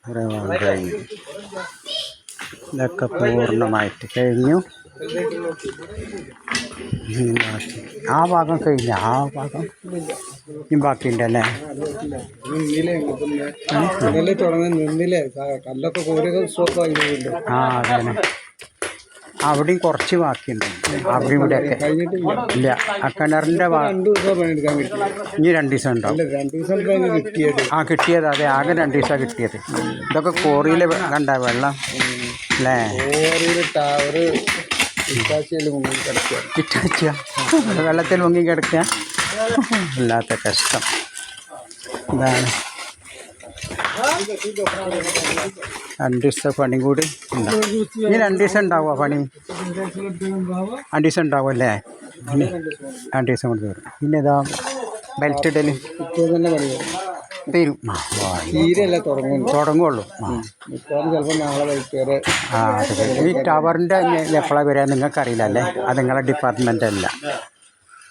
കുറേ ഭാഗം കഴിഞ്ഞു. ഇതൊക്കെ പൂർണ്ണമായിട്ട് കഴിഞ്ഞു. ആ ഭാഗം കഴിഞ്ഞ ആ ഭാഗം ഇനി ബാക്കിയുണ്ടല്ലേ? ആ അതന്നെ, അവിടെയും കുറച്ച് ബാക്കിയുണ്ട്. അവിടെ ഇവിടെയൊക്കെ ഇല്ല. ആ കിണറിൻ്റെ ഇനി 2 ദിവസം ഉണ്ടാവും. ആ കിട്ടിയത് അതെ, ആകെ 2 ദിവസമാണ് കിട്ടിയത്. ഇതൊക്കെ കോറിയിൽ കണ്ട വെള്ളം അല്ലേ? ഇറ്റാച്ചിയ വെള്ളത്തിൽ മുങ്ങി കിടക്കുക. അല്ലാത്ത കഷ്ടം ഇതാണ്. 2 ദിവസത്തെ പണി കൂടി ഉണ്ടാവും. ഇനി 2 ദിവസം ഉണ്ടാവുമോ പണി? 2 ദിവസം ഉണ്ടാവും അല്ലേ? 2 ദിവസം കൊണ്ട് തീരും. പിന്നെ ഇതാ ബെൽറ്റ് ഇടൽ തീരും. തുടങ്ങുള്ളൂ. ആ അതെ. ഈ ടവറിൻ്റെ എപ്പോഴാണ് വരിക നിങ്ങൾക്കറിയില്ല അല്ലേ? അത് നിങ്ങളുടെ ഡിപ്പാർട്ട്മെൻ്റ് അല്ല.